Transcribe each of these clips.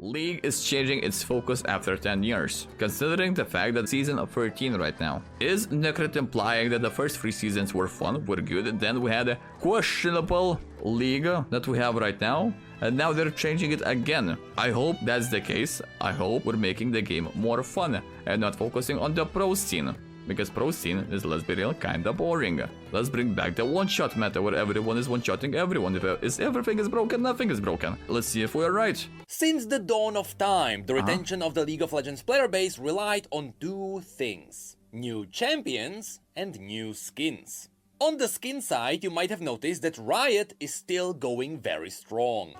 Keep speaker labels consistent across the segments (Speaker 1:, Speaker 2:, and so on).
Speaker 1: League is changing its focus after 10 years, considering the fact that season of 13 right now. Is Necrit implying that the first 3 seasons were fun, were good, then we had a questionable league that we have right now, and now they're changing it again? I hope that's the case. I hope we're making the game more fun and not focusing on the pro scene. Because pro scene is, let's be real, kinda boring. Let's bring back the one-shot meta where everyone is one-shotting everyone. If everything is broken, nothing is broken. Let's see if we're right.
Speaker 2: Since the dawn of time, the retention of the League of Legends player base relied on 2 things: new champions and new skins. On the skin side, you might have noticed that Riot is still going very strong.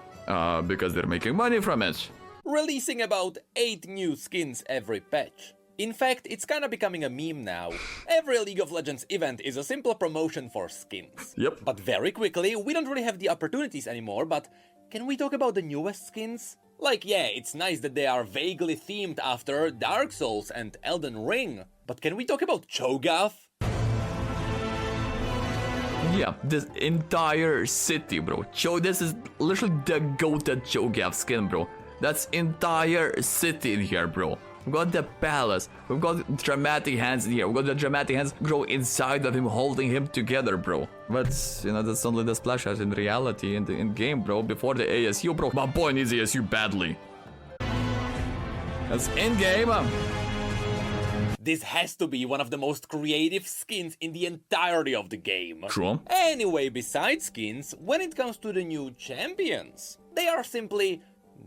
Speaker 1: Because they're making money from it.
Speaker 2: Releasing about 8 new skins every patch. In fact, it's kinda becoming a meme now. Every League of Legends event is a simple promotion for skins.
Speaker 1: Yep.
Speaker 2: But very quickly, we don't really have the opportunities anymore, but can we talk about the newest skins? Like, yeah, it's nice that they are vaguely themed after Dark Souls and Elden Ring, but can we talk about Cho'Gath?
Speaker 1: Yeah, this entire city, bro. This is literally the goated Cho'Gath skin, bro. That's entire city in here, bro. We've got the palace, we've got dramatic hands in here, we've got the dramatic hands grow inside of him, holding him together, bro. But, you know, that's only the splash art in reality, in game, bro. Before the ASU, bro. My boy needs ASU badly. That's in-game.
Speaker 2: This has to be one of the most creative skins in the entirety of the game.
Speaker 1: True.
Speaker 2: Anyway, besides skins, when it comes to the new champions, they are simply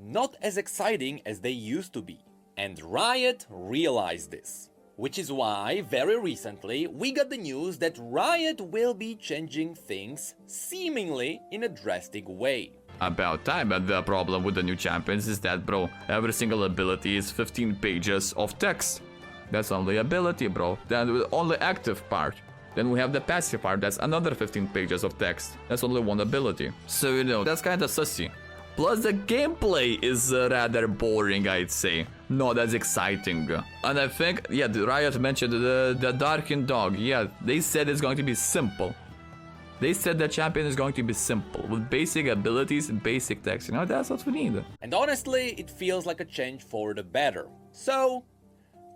Speaker 2: not as exciting as they used to be. And Riot realized this. Which is why, very recently, we got the news that Riot will be changing things seemingly in a drastic way.
Speaker 1: About time, but the problem with the new champions is that, bro, every single ability is 15 pages of text. That's only ability, bro. Then with only active part. Then we have the passive part, that's another 15 pages of text. That's only one ability. So, you know, that's kinda sussy. Plus the gameplay is rather boring, I'd say. Not as exciting. And I think, yeah, the Riot mentioned the Darkened Dog. Yeah, they said it's going to be simple. They said the champion is going to be simple, with basic abilities and basic text. You know, that's what we need.
Speaker 2: And honestly, it feels like a change for the better. So,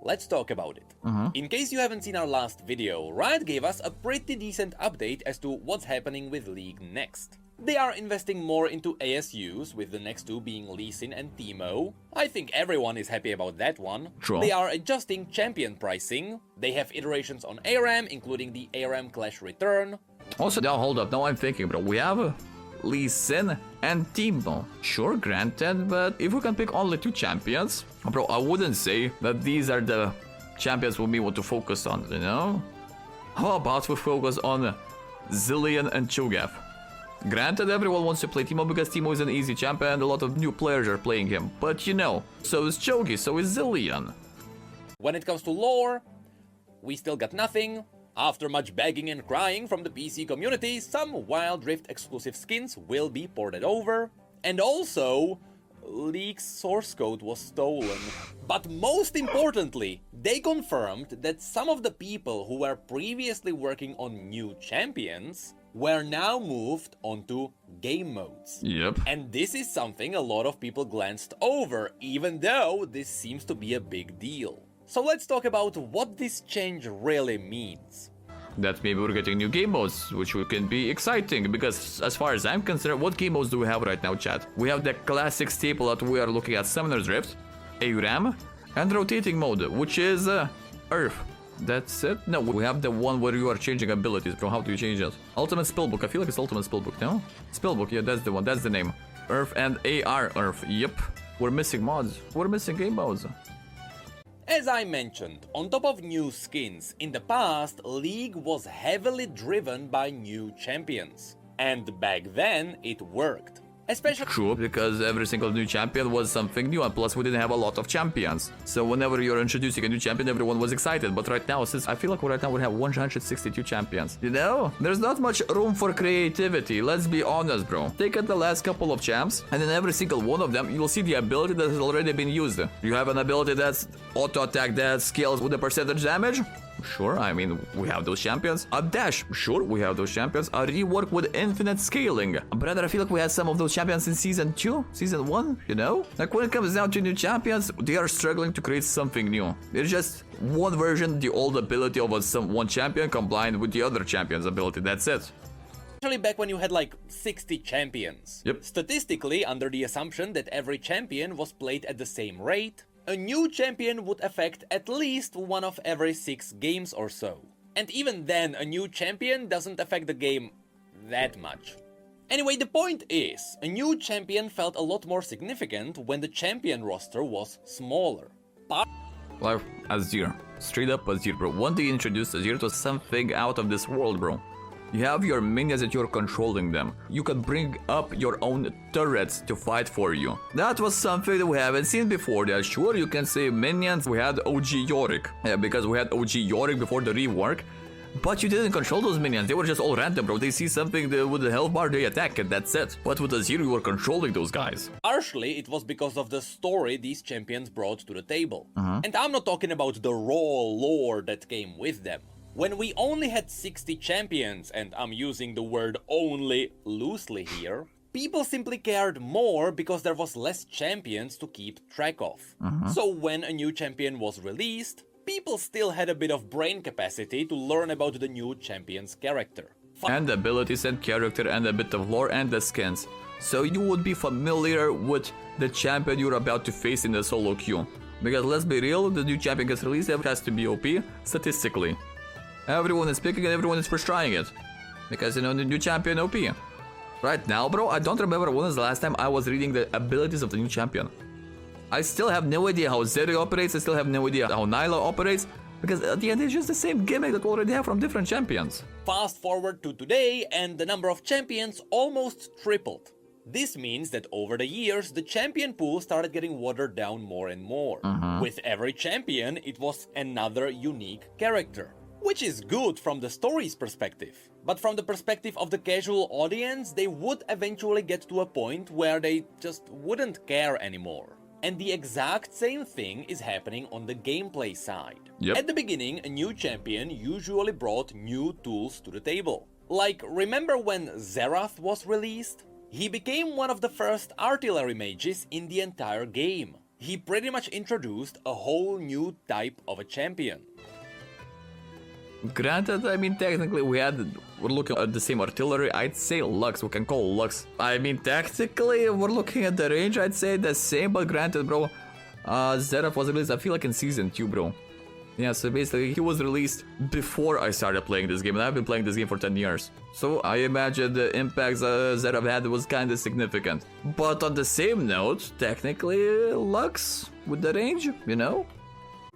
Speaker 2: let's talk about it. In case you haven't seen our last video, Riot gave us a pretty decent update as to what's happening with League next. They are investing more into ASUs, with the next 2 being Lee Sin and Teemo. I think everyone is happy about that one.
Speaker 1: True.
Speaker 2: They are adjusting champion pricing. They have iterations on ARAM, including the ARAM Clash Return.
Speaker 1: Also, now hold up, now I'm thinking, bro, we have Lee Sin and Teemo. Sure, granted, but if we can pick only 2 champions, bro, I wouldn't say that these are the champions we want to focus on, you know? How about we focus on Zilean and Cho'Gath? Granted, everyone wants to play Teemo because Teemo is an easy champion and a lot of new players are playing him. But you know, so is Cho'Gath, so is Zilean.
Speaker 2: When it comes to lore, we still got nothing. After much begging and crying from the PC community, some Wild Rift exclusive skins will be ported over. And also, League's source code was stolen. But most importantly, they confirmed that some of the people who were previously working on new champions were now moved onto game modes.
Speaker 1: Yep.
Speaker 2: And this is something a lot of people glanced over, even though this seems to be a big deal. So let's talk about what this change really means.
Speaker 1: That maybe we're getting new game modes, which can be exciting, because as far as I'm concerned, what game modes do we have right now, chat? We have the classic staple that we are looking at: Summoner's Rift, ARAM, and rotating mode, which is Earth. That's it? No, we have the one where you are changing abilities, bro. How do you change that? Ultimate Spellbook. I feel like it's Ultimate Spellbook, no? Spellbook, yeah, that's the one. That's the name. Earth and AR Earth. Yep. We're missing mods. We're missing game modes.
Speaker 2: As I mentioned, on top of new skins, in the past, League was heavily driven by new champions. And back then, it worked. Especially
Speaker 1: true, because every single new champion was something new, and plus we didn't have a lot of champions. So whenever you're introducing a new champion, everyone was excited. But right now, since I feel like right now we have 162 champions, you know? There's not much room for creativity, let's be honest, bro. Take out the last couple of champs, and in every single one of them, you'll see the ability that has already been used. You have an ability that's auto-attack that scales with the percentage damage. Sure, I mean, we have those champions. A dash, sure, we have those champions. A rework with infinite scaling. Brother, I feel like we had some of those champions in Season 2, Season 1, you know? Like, when it comes down to new champions, they are struggling to create something new. It's just one version, the old ability of one champion combined with the other champion's ability, that's it.
Speaker 2: Especially back when you had like 60 champions.
Speaker 1: Yep.
Speaker 2: Statistically, under the assumption that every champion was played at the same rate, a new champion would affect at least one of every 6 games or so. And even then, a new champion doesn't affect the game that much. Anyway, the point is, a new champion felt a lot more significant when the champion roster was smaller.
Speaker 1: Like Azir. Straight up Azir, bro. When they introduced Azir, it was something out of this world, bro. You have your minions that you're controlling them. You can bring up your own turrets to fight for you. That was something that we haven't seen before. Yeah, sure, you can say minions. We had OG Yorick. Yeah, because we had OG Yorick before the rework. But you didn't control those minions. They were just all random, bro. They see something with the health bar, they attack and that's it. But with Azir, you were controlling those guys.
Speaker 2: Partially, it was because of the story these champions brought to the table. And I'm not talking about the raw lore that came with them. When we only had 60 champions, and I'm using the word only loosely here, people simply cared more because there was less champions to keep track of. So when a new champion was released, people still had a bit of brain capacity to learn about the new champion's character.
Speaker 1: And abilities and character and a bit of lore and the skins. So you would be familiar with the champion you're about to face in the solo queue. Because let's be real, the new champion gets released, it has to be OP statistically. Everyone is picking it, everyone is first trying it. Because, you know, the new champion OP. Right now, bro, I don't remember when was the last time I was reading the abilities of the new champion. I still have no idea how Zeri operates, I still have no idea how Nyla operates. Because at the end, it's just the same gimmick that we already have from different champions.
Speaker 2: Fast forward to today, and the number of champions almost tripled. This means that over the years, the champion pool started getting watered down more and more. With every champion, it was another unique character. Which is good from the story's perspective. But from the perspective of the casual audience, they would eventually get to a point where they just wouldn't care anymore. And the exact same thing is happening on the gameplay side. At the beginning, a new champion usually brought new tools to the table. Like, remember when Xerath was released? He became one of the first artillery mages in the entire game. He pretty much introduced a whole new type of a champion.
Speaker 1: Granted, I mean, technically we're looking at the same artillery, I'd say Lux, we can call Lux. I mean, technically, we're looking at the range, I'd say the same, but granted, bro, Xerath was released, I feel like in Season 2, bro. Yeah, so basically, he was released before I started playing this game, and I've been playing this game for 10 years. So I imagine the impacts Xerath had was kinda significant. But on the same note, technically, Lux, with the range, you know?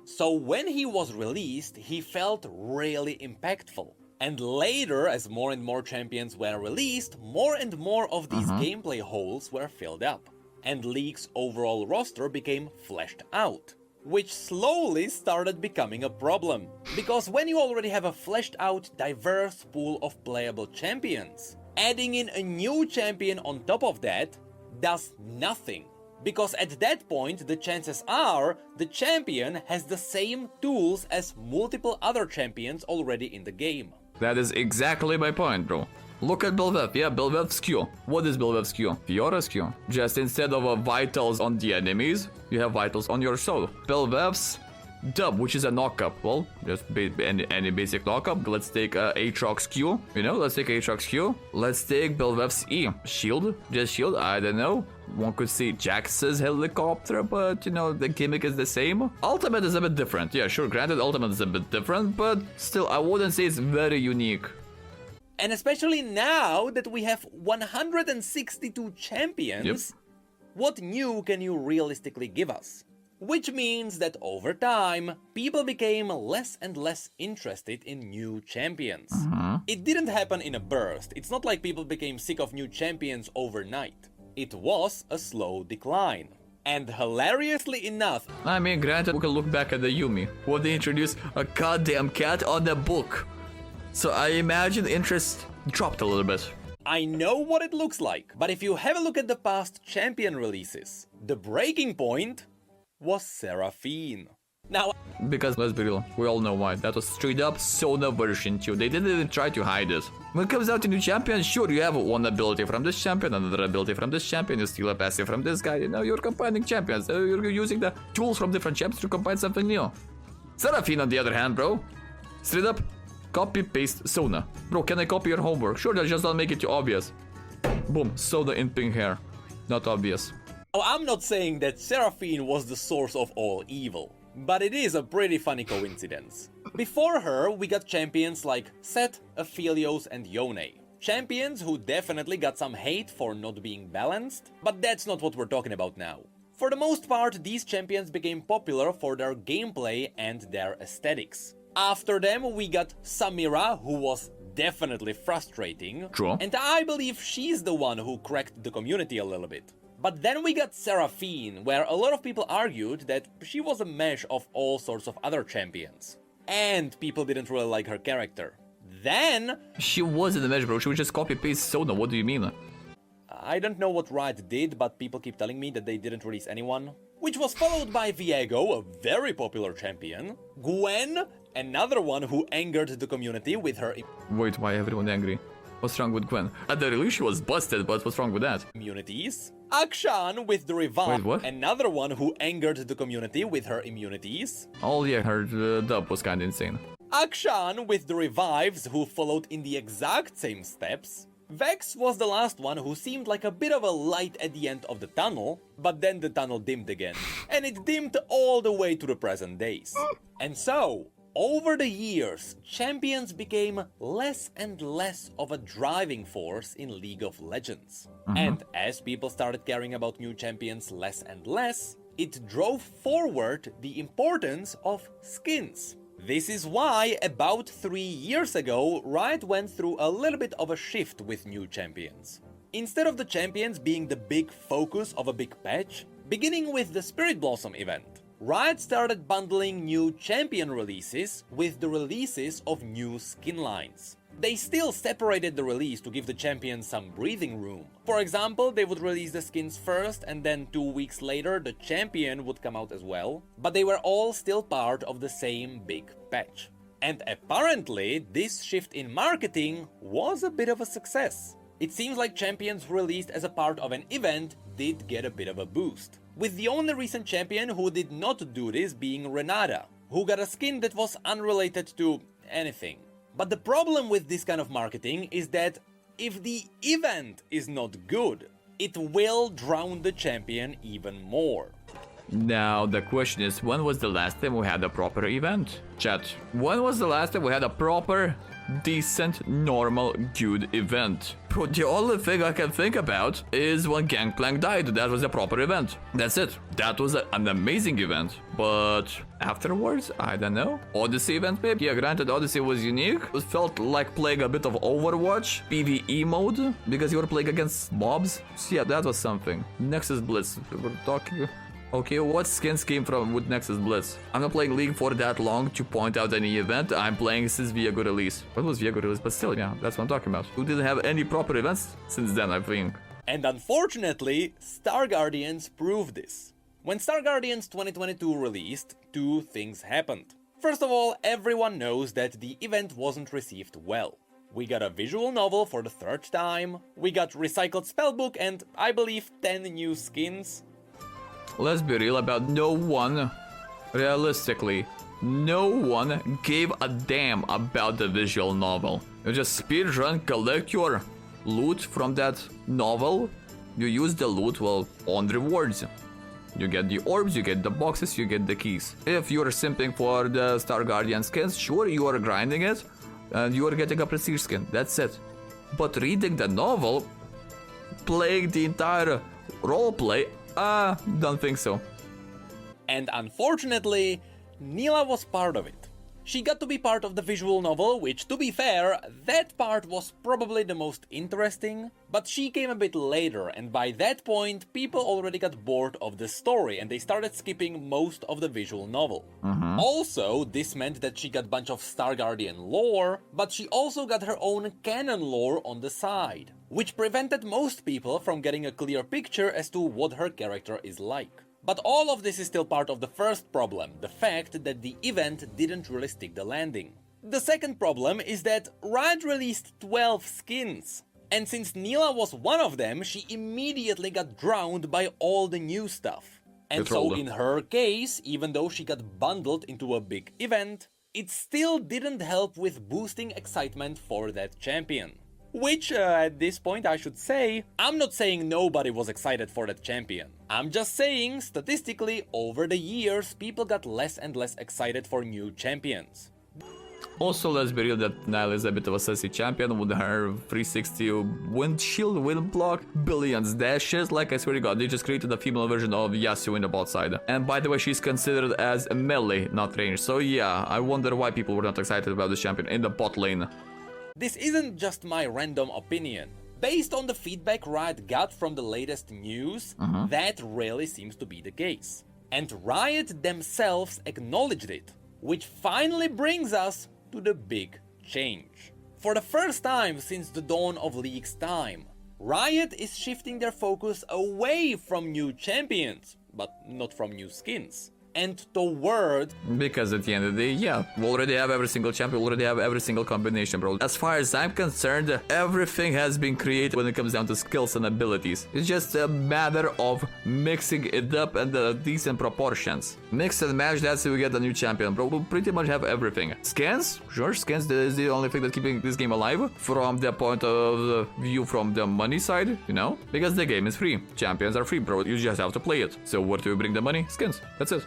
Speaker 2: So when he was released, he felt really impactful. And later, as more and more champions were released, more and more of these gameplay holes were filled up. And League's overall roster became fleshed out. Which slowly started becoming a problem. Because when you already have a fleshed out, diverse pool of playable champions, adding in a new champion on top of that does nothing. Because at that point, the chances are the champion has the same tools as multiple other champions already in the game.
Speaker 1: That is exactly my point, bro. Look at Bel'Vev, yeah, Bel'Vev's Q. What is Bel'Vev's Q? Fiora's Q. Just instead of vitals on the enemies, you have vitals on your soul. Bel'Vev's Dub, which is a knockup. Well, just any basic knockup. Let's take Aatrox's Q. You know, let's take Aatrox's Q. Let's take Bel'Vev's E. Shield? Just shield? I don't know. One could see Jax's helicopter, but you know, the gimmick is the same. Ultimate is a bit different. Yeah, sure, granted, Ultimate is a bit different, but still, I wouldn't say it's very unique.
Speaker 2: And especially now that we have 162 champions, what new can you realistically give us? Which means that over time, people became less and less interested in new champions. It didn't happen in a burst. It's not like people became sick of new champions overnight. It was a slow decline. And hilariously enough,
Speaker 1: I mean, granted, we can look back at the Yumi, where they introduced a goddamn cat on the book. So I imagine interest dropped a little bit.
Speaker 2: I know what it looks like, but if you have a look at the past champion releases, the breaking point was Seraphine. Now,
Speaker 1: Because, let's be real, we all know why. That was straight up Sona version 2. They didn't even try to hide it. When it comes out to new champions, sure, you have one ability from this champion, another ability from this champion, you steal a passive from this guy, you know, you're combining champions. You're using the tools from different champions to combine something new. Seraphine, on the other hand, bro, straight up, copy-paste Sona. Bro, can I copy your homework? Sure, that just don't make it too obvious. Boom, Sona in pink hair. Not obvious.
Speaker 2: I'm not saying that Seraphine was the source of all evil, but it is a pretty funny coincidence. Before her, we got champions like Set, Aphelios, and Yone. Champions who definitely got some hate for not being balanced, but that's not what we're talking about now. For the most part, these champions became popular for their gameplay and their aesthetics. After them, we got Samira, who was definitely frustrating.
Speaker 1: True.
Speaker 2: And I believe she's the one who cracked the community a little bit. But then we got Seraphine, where a lot of people argued that she was a mesh of all sorts of other champions. And people didn't really like her character. Then...
Speaker 1: She wasn't a mesh, bro. She was just copy-paste Sona. What do you mean?
Speaker 2: I don't know what Riot did, but people keep telling me that they didn't release anyone. Which was followed by Viego, a very popular champion. Gwen, another one who angered the community with her
Speaker 1: Wait, why everyone angry? What's wrong with Gwen? At the release she was busted, but what's wrong with that?
Speaker 2: immunities. Akshan with the revive,
Speaker 1: Wait, what?
Speaker 2: another one who angered the community with her immunities.
Speaker 1: Oh yeah, her dub was kinda insane.
Speaker 2: Akshan with the revives who followed in the exact same steps. Vex was the last one who seemed like a bit of a light at the end of the tunnel, but then the tunnel dimmed again. And it dimmed all the way to the present days. And so, over the years, champions became less and less of a driving force in League of Legends. And as people started caring about new champions less and less, it drove forward the importance of skins. This is why, about 3 years ago, Riot went through a little bit of a shift with new champions. Instead of the champions being the big focus of a big patch, beginning with the Spirit Blossom event, Riot started bundling new champion releases with the releases of new skin lines. They still separated the release to give the champions some breathing room. For example, they would release the skins first and then 2 weeks later the champion would come out as well, but they were all still part of the same big patch. And apparently, this shift in marketing was a bit of a success. It seems like champions released as a part of an event did get a bit of a boost. With the only recent champion who did not do this being Renata, who got a skin that was unrelated to anything. But the problem with this kind of marketing is that if the event is not good, it will drown the champion even more.
Speaker 1: Now, the question is, when was the last time we had a proper event? Chat, when was the last time we had a proper, decent, normal, good event? Bro, the only thing I can think about is when Gangplank died. That was a proper event. That's it. That was an amazing event. But afterwards, I don't know. Odyssey event maybe? Yeah, granted, Odyssey was unique. It felt like playing a bit of Overwatch, PvE mode, because you were playing against mobs. So yeah, that was something. Nexus Blitz, we're talking... Okay, what skins came from with Nexus Blitz? I'm not playing League for that long to point out any event. I'm playing since Viego release. What was Viego release? But still, yeah, that's what I'm talking about. We didn't have any proper events since then, I think.
Speaker 2: And unfortunately, Star Guardians proved this. When Star Guardians 2022 released, 2 things happened. First of all, everyone knows that the event wasn't received well. We got a visual novel for the 3rd time, we got recycled spellbook and, I believe, 10 new skins.
Speaker 1: Let's be real about no one, realistically, no one gave a damn about the visual novel. You just speedrun, collect your loot from that novel, you use the loot, well, on rewards. You get the orbs, you get the boxes, you get the keys. If you're simping for the Star Guardian skins, sure, you are grinding it, and you are getting a prestige skin, that's it. But reading the novel, playing the entire roleplay, don't think so.
Speaker 2: And unfortunately, Neela was part of it. She got to be part of the visual novel, which, to be fair, that part was probably the most interesting, but she came a bit later, and by that point, people already got bored of the story, and they started skipping most of the visual novel. Also, this meant that she got a bunch of Star Guardian lore, but she also got her own canon lore on the side, which prevented most people from getting a clear picture as to what her character is like. But all of this is still part of the first problem, the fact that the event didn't really stick the landing. The second problem is that Riot released 12 skins. And since Neela was one of them, she immediately got drowned by all the new stuff. And so in her case, even though she got bundled into a big event, it still didn't help with boosting excitement for that champion. Which, at this point I should say, I'm not saying nobody was excited for that champion. I'm just saying, statistically, over the years, people got less and less excited for new champions.
Speaker 1: Also, let's be real that Niall is a bit of a sassy champion with her 360 windshield, wind block, billions dashes. Like, I swear to god, they just created a female version of Yasuo in the bot side. And by the way, she's considered as melee, not range. So yeah, I wonder why people were not excited about this champion in the bot lane.
Speaker 2: This isn't just my random opinion. Based on the feedback Riot got from the latest news, that really seems to be the case. And Riot themselves acknowledged it, which finally brings us to the big change. For the first time since the dawn of League's time, Riot is shifting their focus away from new champions, but not from new skins, and toward...
Speaker 1: Because at the end of the day, yeah, we already have every single champion, we already have every single combination, bro. As far as I'm concerned, everything has been created when it comes down to skills and abilities. It's just a matter of mixing it up in the decent proportions. Mix and match, that's how we get a new champion, bro. We'll pretty much have everything. Skins? Sure, skins is the only thing that's keeping this game alive from the point of view from the money side, you know? Because the game is free. Champions are free, bro. You just have to play it. So where do we bring the money? Skins. That's it.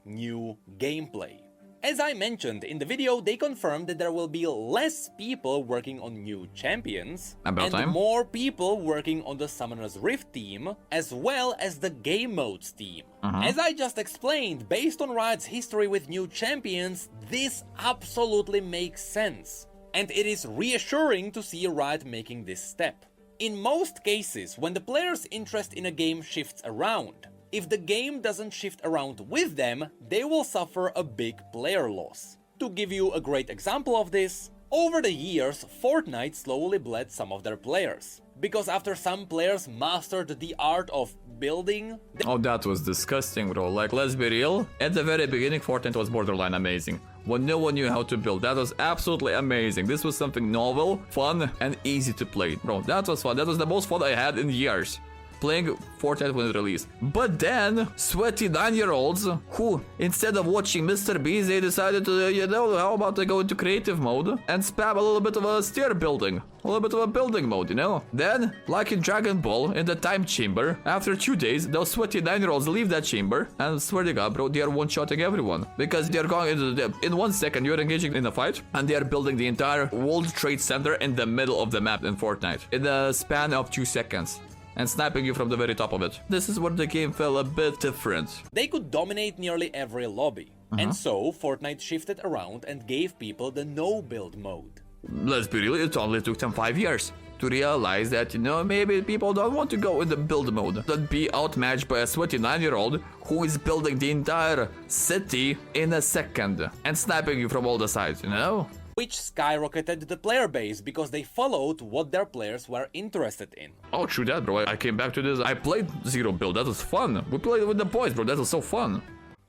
Speaker 2: New gameplay. As I mentioned in the video, they confirmed that there will be less people working on new champions and more people working on the Summoner's Rift team, as well as the game modes team. As I just explained, based on Riot's history with new champions, this absolutely makes sense. And it is reassuring to see Riot making this step. In most cases, when the player's interest in a game shifts around, if the game doesn't shift around with them, they will suffer a big player loss. To give you a great example of this, over the years, Fortnite slowly bled some of their players. Because after some players mastered the art of building...
Speaker 1: Oh, that was disgusting, bro. Like, let's be real, at the very beginning, Fortnite was borderline amazing. When no one knew how to build, that was absolutely amazing. This was something novel, fun, and easy to play. Bro, that was fun. That was the most fun I had in years. Playing Fortnite when it released. But then, sweaty 9-year-olds who, instead of watching Mr. Beast, they decided to, you know, how about they go into creative mode and spam a little bit of a stair building. A little bit of a building mode, you know? Then, like in Dragon Ball, in the time chamber, after 2 days, those sweaty 9-year-olds leave that chamber and swear to god, bro, they are one-shotting everyone. Because they are going into the... In 1 second, you're engaging in a fight and they are building the entire World Trade Center in the middle of the map in Fortnite. In the span of 2 seconds. And sniping you from the very top of it. This is where the game fell a bit different.
Speaker 2: They could dominate nearly every lobby. And so, Fortnite shifted around and gave people the no-build mode.
Speaker 1: Let's be real, it only took them 5 years to realize that, you know, maybe people don't want to go in the build mode. Don't be outmatched by a sweaty 9-year-old who is building the entire city in a second and sniping you from all the sides, you know?
Speaker 2: Which skyrocketed the player base because they followed what their players were interested in.
Speaker 1: Oh, true that, bro. I came back to this. I played Zero Build. That was fun. We played with the boys, bro. That was so fun.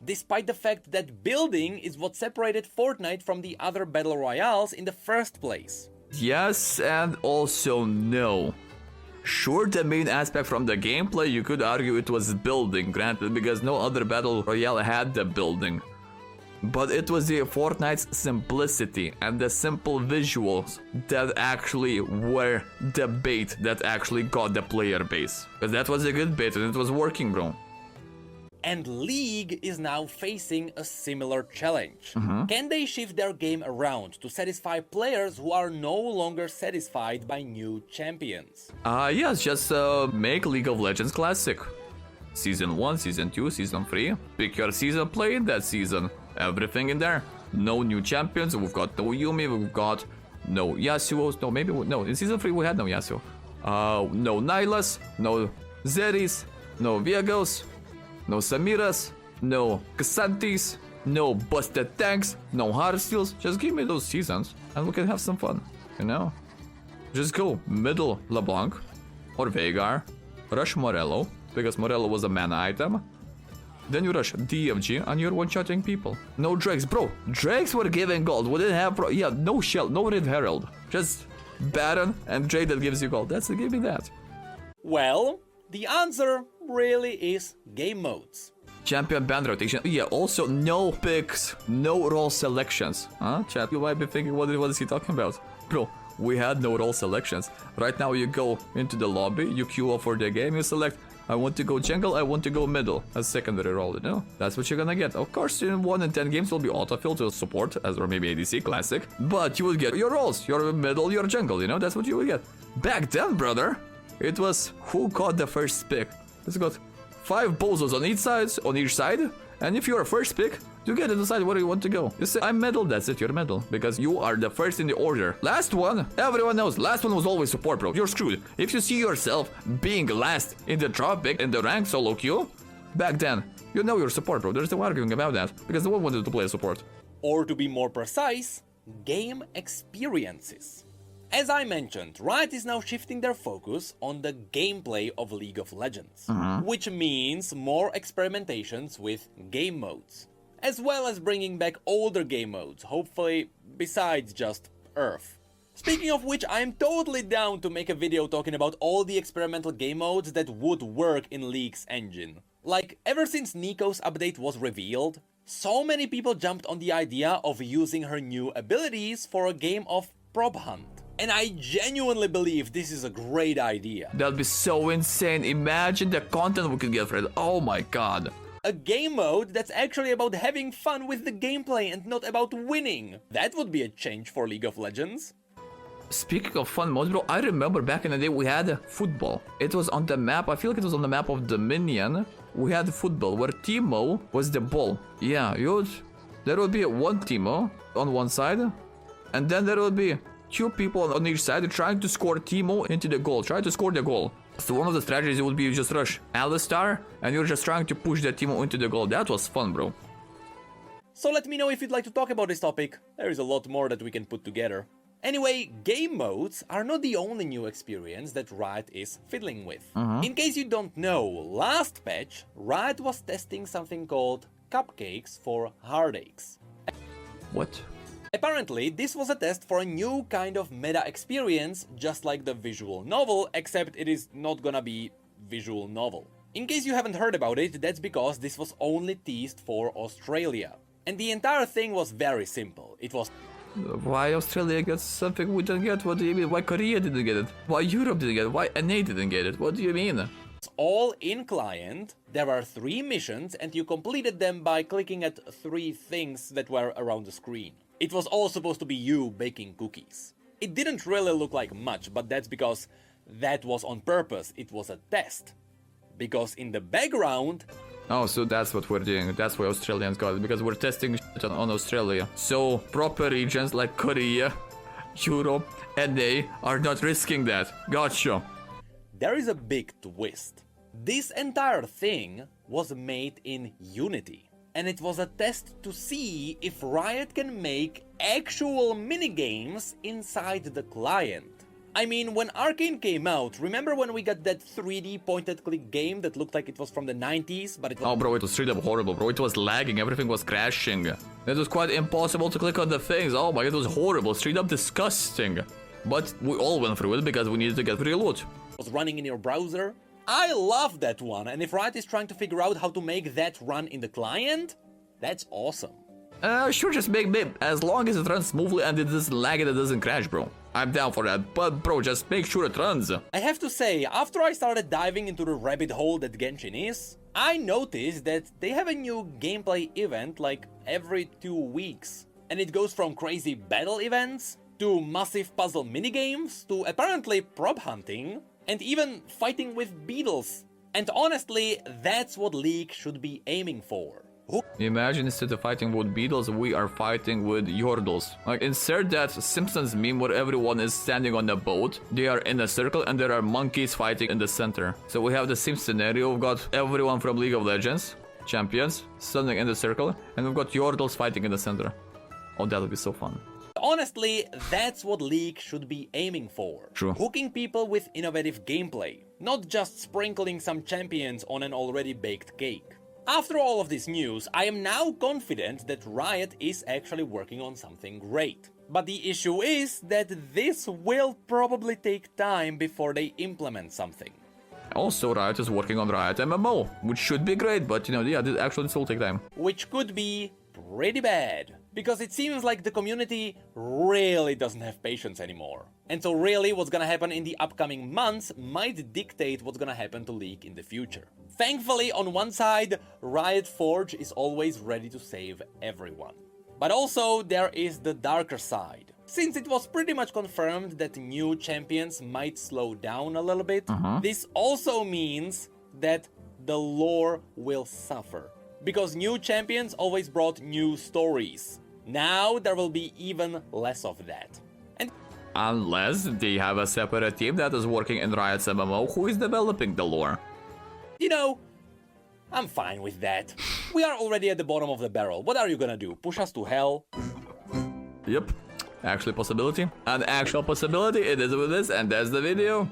Speaker 2: Despite the fact that building is what separated Fortnite from the other battle royales in the first place.
Speaker 1: Yes, and also no. Sure, the main aspect from the gameplay, you could argue it was building, granted, because no other battle royale had the building. But it was the Fortnite's simplicity and the simple visuals that actually were the bait that actually got the player base. Because that was a good bait and it was working, bro.
Speaker 2: And League is now facing a similar challenge. Can they shift their game around to satisfy players who are no longer satisfied by new champions?
Speaker 1: Yes, just make League of Legends classic. Season 1, Season 2, Season 3. Pick your season, play in that season. Everything in there. No new champions. We've got no Yumi. We've got no Yasuos. No, maybe no. In season 3 we had no Yasuo. No Nylas. No Zeris. No Viegos. No Samiras. No Cassantes. No busted tanks. No Heartsteals. Just give me those seasons and we can have some fun. You know? Just go middle LeBlanc or Veigar. Rush Morello because Morello was a mana item. Then you rush DFG and you're one-shotting people. No Drakes, bro. Drakes were giving gold. We didn't have yeah, no Shell, no Red Herald. Just Baron and Drake that gives you gold. Give me that.
Speaker 2: Well, the answer really is game modes.
Speaker 1: Champion band rotation. Yeah, also no picks, no role selections. Huh, chat? You might be thinking, what is he talking about? Bro, we had no role selections. Right now you go into the lobby, you queue up for the game, you select, I want to go jungle, I want to go middle. A secondary role, you know? That's what you're gonna get. Of course, in 1 in 10 games will be autofill to support, as or maybe ADC classic. But you will get your roles, your middle, your jungle, you know? That's what you will get. Back then, brother, it was who got the first pick. It's got 5 bozos on each side, and if you're a first pick, you get to decide where you want to go. You say, I'm middle, that's it, you're middle, because you are the first in the order. Last one, everyone knows, last one was always support, bro. You're screwed. If you see yourself being last in the drop pick, in the rank solo queue, back then, you know you're support, bro. There's no arguing about that, because no one wanted to play support.
Speaker 2: Or to be more precise, game experiences. As I mentioned, Riot is now shifting their focus on the gameplay of League of Legends, which means more experimentations with game modes, as well as bringing back older game modes, hopefully besides just Earth. Speaking of which, I am totally down to make a video talking about all the experimental game modes that would work in League's engine. Like, ever since Nico's update was revealed, so many people jumped on the idea of using her new abilities for a game of prop hunt. And I genuinely believe this is a great idea.
Speaker 1: That'd be so insane. Imagine the content we could get for it. Oh my god.
Speaker 2: A game mode that's actually about having fun with the gameplay and not about winning. That would be a change for League of Legends.
Speaker 1: Speaking of fun modes, bro, I remember back in the day we had football. It was on the map, I feel like it was on the map of Dominion. We had football where Teemo was the ball. Yeah, there would be one Teemo on one side, and then there would be 2 people on each side trying to score Teemo into the goal, try to score the goal. So one of the strategies would be you just rush Alistar and you're just trying to push the Teemo into the goal. That was fun, bro.
Speaker 2: So let me know if you'd like to talk about this topic. There is a lot more that we can put together. Anyway, game modes are not the only new experience that Riot is fiddling with. In case you don't know, last patch, Riot was testing something called cupcakes for heartaches.
Speaker 1: What?
Speaker 2: Apparently, this was a test for a new kind of meta experience, just like the visual novel, except it is not gonna be visual novel. In case you haven't heard about it, that's because this was only teased for Australia. And the entire thing was very simple. It was
Speaker 1: Why Australia gets something we didn't get? What do you mean? Why Korea didn't get it? Why Europe didn't get it? Why NA didn't get it? What do you mean?
Speaker 2: all in client. There are 3 missions and you completed them by clicking at 3 things that were around the screen. It was all supposed to be you baking cookies. It didn't really look like much, but that's because that was on purpose. It was a test. Because in the background...
Speaker 1: Oh, so that's what we're doing. That's why Australians got it, because we're testing shit on Australia. So proper regions like Korea, Europe, and they are not risking that. Gotcha.
Speaker 2: There is a big twist. This entire thing was made in Unity. And it was a test to see if Riot can make actual minigames inside the client. I mean, when Arcane came out, remember when we got that 3D point-and-click game that looked like it was from the 90s, but it was...
Speaker 1: Oh, bro, it was straight up horrible, bro. It was lagging, everything was crashing. It was quite impossible to click on the things. Oh my god, it was horrible, straight up disgusting. But we all went through it because we needed to get free loot.
Speaker 2: Was running in your browser. I love that one, and if Riot is trying to figure out how to make that run in the client, that's awesome.
Speaker 1: Sure, just make as long as it runs smoothly and it doesn't lag and it doesn't crash, bro. I'm down for that, but bro, just make sure it runs.
Speaker 2: I have to say, after I started diving into the rabbit hole that Genshin is, I noticed that they have a new gameplay event like every 2 weeks. And it goes from crazy battle events, to massive puzzle minigames, to apparently prop hunting, and even fighting with beetles. And honestly, that's what League should be aiming for.
Speaker 1: Imagine instead of fighting with beetles, we are fighting with yordles. Like, insert that Simpsons meme where everyone is standing on a boat, they are in a circle and there are monkeys fighting in the center. So we have the same scenario, we've got everyone from League of Legends, champions, standing in the circle, and we've got yordles fighting in the center. Oh, that would be so fun.
Speaker 2: Honestly, that's what League should be aiming for.
Speaker 1: True.
Speaker 2: Hooking people with innovative gameplay, not just sprinkling some champions on an already baked cake. After all of this news, I am now confident that Riot is actually working on something great. But the issue is that this will probably take time before they implement something.
Speaker 1: Also, Riot is working on Riot MMO, which should be great, but yeah, this will take time.
Speaker 2: Which could be pretty bad, because it seems like the community really doesn't have patience anymore. And so really what's gonna happen in the upcoming months might dictate what's gonna happen to League in the future. Thankfully, on one side, Riot Forge is always ready to save everyone. But also, there is the darker side. Since it was pretty much confirmed that new champions might slow down a little bit, this also means that the lore will suffer. Because new champions always brought new stories. Now there will be even less of that. And
Speaker 1: unless they have a separate team that is working in Riot's MMO who is developing the lore.
Speaker 2: You know, I'm fine with that. We are already at the bottom of the barrel. What are you gonna do? Push us to hell?
Speaker 1: Yep. Actually possibility. An actual possibility. It is with this, and that's the video.